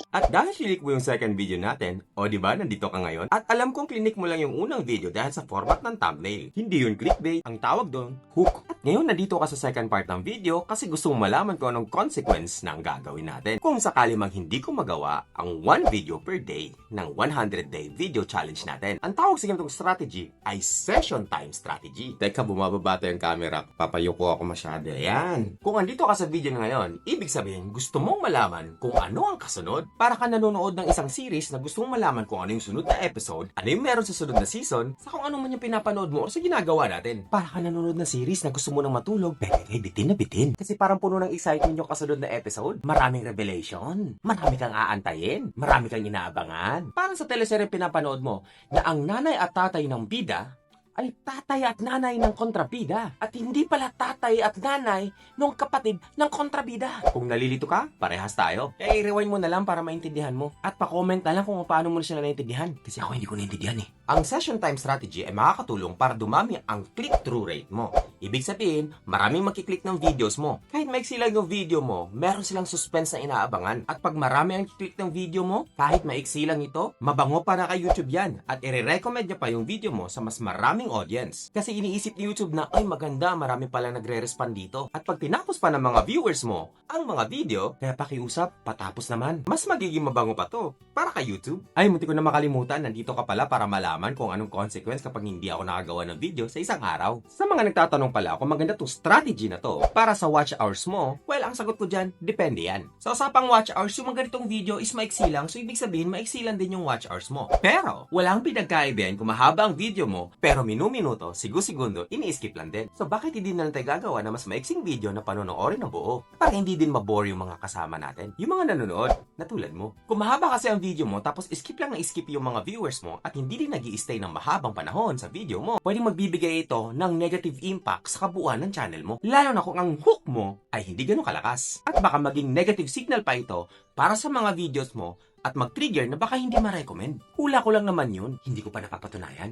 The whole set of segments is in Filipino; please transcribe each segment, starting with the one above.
At dahil click mo yung second video natin, o di ba nandito ka ngayon? At alam kong click mo lang yung unang video dahil sa format ng thumbnail. Hindi yun clickbait, ang tawag doon, hook. At ngayon nandito ka sa second part ng video kasi gusto mong malaman kung anong consequence ng gagawin natin. Kung sakali mang hindi ko magawa ang 1 video per day ng 100-day video challenge natin. Ang tawag sa ganitong strategy ay session time strategy. Teka, bumababa yung camera. Papayuko ako masyado. Ayan. Kung andito ka sa video na ngayon, ibig sabihin gusto mong malaman kung ano ang kasunod. Para ka nanonood ng isang series na gusto mong malaman kung ano yung sunod na episode, ano yung meron sa sunod na season, sa kung ano man yung pinapanood mo o sa ginagawa natin. Para ka nanonood ng series na gusto mo nang matulog, bitin na bitin. Kasi parang puno ng excitement yung kasunod na episode. Maraming revelation. Marami kang aantayin. Marami kang inaabangan. Parang sa teleserye pinapanood mo na ang nanay at tatay ng bida ay tatay at nanay ng kontrabida. At hindi pala tatay at nanay ng kapatid ng kontrabida. Kung nalilito ka, parehas tayo. I-rewind mo na lang para maintindihan mo. At pa-comment na lang kung paano mo na sila naintindihan. Kasi ako hindi ko naintindihan eh. Ang session time strategy ay makakatulong para dumami ang click-through rate mo. Ibig sabihin, maraming makiklik ng videos mo. Kahit maiksi lang yung video mo, meron silang suspense na inaabangan. At pag marami ang kiklik ng video mo, kahit maiksi lang ito, mabango para kay YouTube yan. At i-recommend niya pa yung video mo sa mas maraming audience. Kasi iniisip ni YouTube na, ay maganda, marami pala nagre-respond dito. At pag tinapos pa ng mga viewers mo ang mga video, kaya pakiusap, patapos naman. Mas magiging mabango pa to para kay YouTube. Ay, munti ko na makalimutan, nandito ka pala para malaman kung anong consequence kapag hindi ako nakagawa ng video sa isang araw. Sa mga nagtatanong pala kung maganda tong strategy na to para sa watch hours mo, well, ang sagot ko dyan, depende yan. Sa usapang watch hours, yung mga ganitong video is maiksi lang, so ibig sabihin, maiksi lang din yung watch hours mo. Pero, walang pinagkaibigan kung mahaba ang video mo, pero minuto, segundo, ini-skip lang din. So, bakit hindi na lang tayo gagawa na mas maiksing video na panonoorin ng buo? Para hindi din mabore yung mga kasama natin. Yung mga nanonood, na tulad mo. Kung mahaba kasi ang video mo, tapos skip lang ng skip yung mga viewers mo, at hindi din nag-i-stay ng mahabang panahon sa video mo, pwedeng magbibigay ito ng negative impact sa kabuuan ng channel mo. Lalo na kung ang hook mo ay hindi ganun kalakas. At baka maging negative signal pa ito para sa mga videos mo at mag-trigger na baka hindi ma-recommend. Hula ko lang naman yun, hindi ko pa napapatunayan.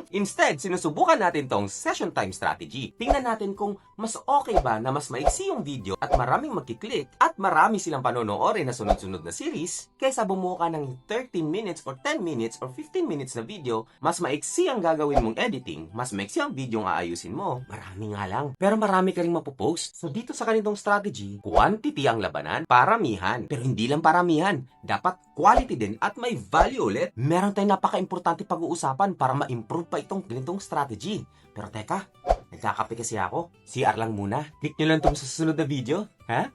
Instead, sinusubukan natin tong session time strategy. Tingnan natin kung mas okay ba na mas maiksi yung video at maraming magkiklik at marami silang panonoorin na sunod-sunod na series kaysa bumuo ka ng 30 minutes or 10 minutes or 15 minutes na video. Mas maiksi ang gagawin mong editing, mas maiksi ang video ang aayusin mo. Marami nga lang. Pero marami ka rin mapopost. So dito sa ganitong strategy, quantity ang labanan, paramihan. Pero hindi lang paramihan. Dapat quality din at may value ulit. Meron tayong napaka-importante pag-uusapan para ma-improve pa itong ganitong strategy. Pero teka, nagkakape kasi ako. CR lang muna. Click nyo lang itong susunod na video. Ha?